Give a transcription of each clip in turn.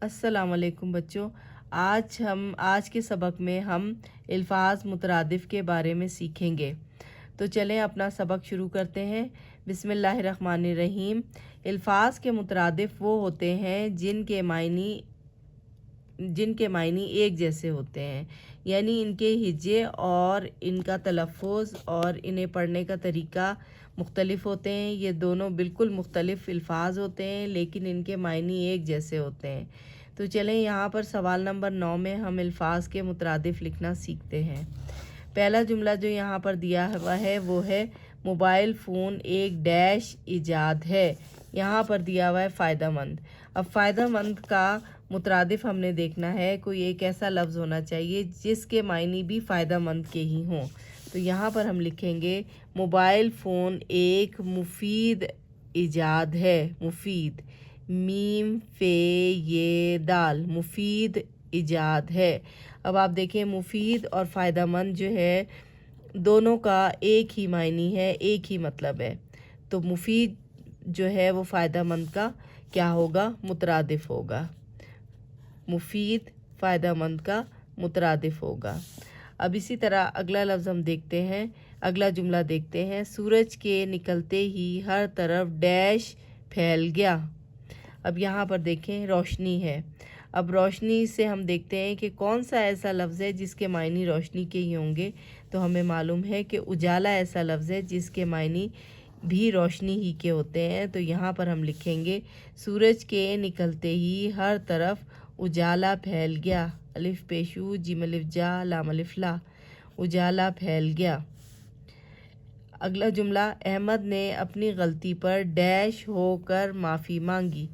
अस्सलाम वालेकुम बच्चों। आज के सबक में हम अल्फाज मुतरादिफ के बारे में सीखेंगे। तो चलें अपना सबक शुरू करते हैं। बिस्मिल्लाहिर्रहमानिर्रहीम। अल्फाज के मुतरादिफ वो होते हैं जिनके मायनी एक जैसे होते हैं, यानी इनके हिज्जे और इनका तलफ़ुज़ और इन्हें पढ़ने का तरीका मुख्तलिफ होते हैं। ये दोनों बिल्कुल मुख्तलिफ अल्फाज होते हैं, लेकिन इनके मायनी एक जैसे होते हैं। तो चलें यहाँ पर सवाल नंबर 9 में हम अल्फाज के मुतरादिफ लिखना सीखते हैं। पहला जुमला जो यहाँ पर दिया हुआ है वो है मोबाइल फ़ोन एक डैश ईजाद है। यहाँ पर दिया हुआ है फ़ायदेमंद। अब फ़ायदेमंद का मुतरादिफ हमने देखना है, कोई एक ऐसा लफ्ज़ होना चाहिए जिसके मायनी भी फ़ायदेमंद के ही हों। तो यहाँ पर हम लिखेंगे मोबाइल फ़ोन एक मुफीद ईजाद है। मुफीद, मीम फे ये दाल, मुफीद ईजाद है। अब आप देखें मुफीद और फ़ायदेमंद जो है दोनों का एक ही मायनी है, एक ही मतलब है। तो मुफीद जो है वो फ़ायदेमंद का क्या होगा? मुतरादिफ होगा। मुफीद फ़ायदेमंद का मुतरादिफ होगा। अब इसी तरह अगला लफ्ज़ हम देखते हैं, अगला जुमला देखते हैं। सूरज के निकलते ही हर तरफ डैश फैल गया। अब यहाँ पर देखें रोशनी है। अब रोशनी से हम देखते हैं कि कौन सा ऐसा लफ्ज़ है जिसके मायनी रोशनी के ही होंगे। तो हमें मालूम है कि उजाला ऐसा लफ्ज़ है जिसके मायनी भी रोशनी ही के होते हैं। तो यहाँ पर हम लिखेंगे सूरज के निकलते ही हर तरफ उजाला फैल गया। अलिफ पेशू जिम अलिफ जा लाम अलिफ ला, उजाला फैल गया। अगला जुमला, अहमद ने अपनी गलती पर डैश होकर माफ़ी मांगी।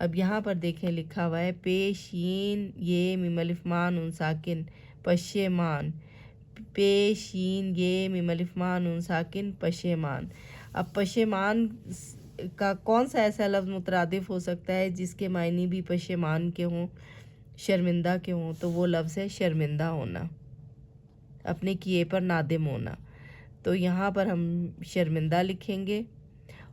अब यहाँ पर देखें लिखा हुआ है पेशीन ये मीम अलिफ मान उन साकिन पशेमान, पेशीन ये मीम अलिफ मान उन साकिन पशेमान। अब पशेमान का कौन सा ऐसा लफ्ज़ मुतरादिफ हो सकता है जिसके मायनी भी पशेमान के हों, शर्मिंदा के हों? तो वो लफ्ज़ है शर्मिंदा होना, अपने किए पर नादिम होना। तो यहाँ पर हम शर्मिंदा लिखेंगे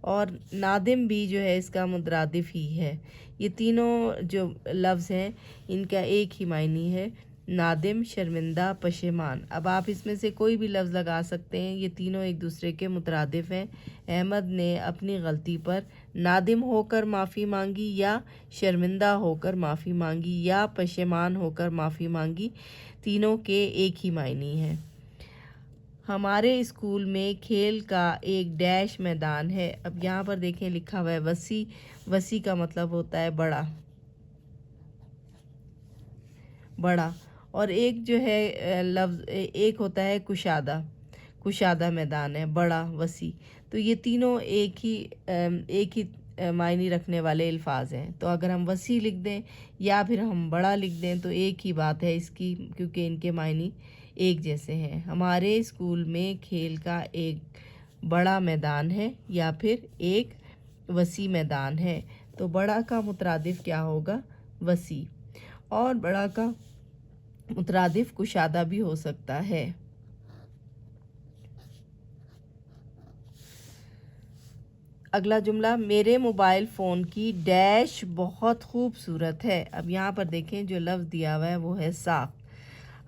और नादिम भी जो है इसका मुतरादिफ ही है। ये तीनों जो लफ्ज़ हैं इनका एक ही मायनी है, नादिम, शर्मिंदा, पशेमान। अब आप इसमें से कोई भी लफ्ज़ लगा सकते हैं, ये तीनों एक दूसरे के मुतरादिफ हैं। अहमद ने अपनी गलती पर नादिम होकर माफ़ी मांगी या शर्मिंदा होकर माफ़ी मांगी या पशेमान होकर माफ़ी मांगी, तीनों के एक ही मायनी है। हमारे स्कूल में खेल का एक डैश मैदान है। अब यहाँ पर देखें लिखा हुआ है वसी। वसी का मतलब होता है बड़ा, बड़ा। और एक जो है लफ्ज़ एक होता है कुशादा। कुशादा मैदान है, बड़ा, वसी। तो ये तीनों एक ही मायनी रखने वाले अल्फाज हैं। तो अगर हम वसी लिख दें या फिर हम बड़ा लिख दें तो एक ही बात है इसकी, क्योंकि इनके मायनी एक जैसे हैं। हमारे स्कूल में खेल का एक बड़ा मैदान है या फिर एक वसी मैदान है। तो बड़ा का मुतरादिफ क्या होगा? वसी। और बड़ा का मुतरादिफ कुशादा भी हो सकता है। अगला जुमला, मेरे मोबाइल फ़ोन की डैश बहुत खूबसूरत है। अब यहाँ पर देखें जो लफ्ज़ दिया हुआ है वो है साख्त।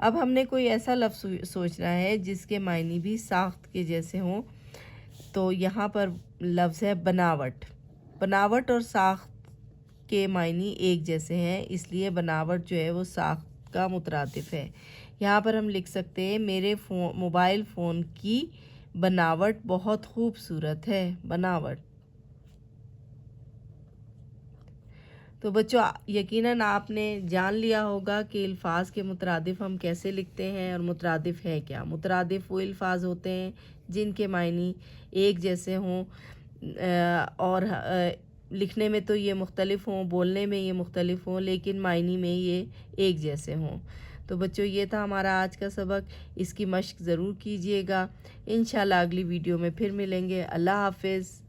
अब हमने कोई ऐसा लफ्ज़ सोचना है जिसके मायनी भी साख्त के जैसे हों। तो यहाँ पर लफ्ज़ है बनावट। बनावट और साख्त के मायनी एक जैसे हैं, इसलिए बनावट जो है वो साख्त का मुतरादिफ है। यहाँ पर हम लिख सकते हैं मेरे मोबाइल फ़ोन की बनावट बहुत खूबसूरत है। बनावट। तो बच्चों यकीनन आपने जान लिया होगा कि अल्फाज के मुतरादिफ हम कैसे लिखते हैं और मुतरादिफ है क्या। मुतरादिफ वो अल्फाज होते हैं जिनके मायनी एक जैसे हों और लिखने में तो ये मुख्तलिफ हों, बोलने में ये मुख्तलिफ हों, लेकिन मायनी में ये एक जैसे हों। तो बच्चों ये था हमारा आज का सबक। इसकी मश्क ज़रूर कीजिएगा। इंशाल्लाह अगली वीडियो में फिर मिलेंगे। अल्लाह हाफिज़।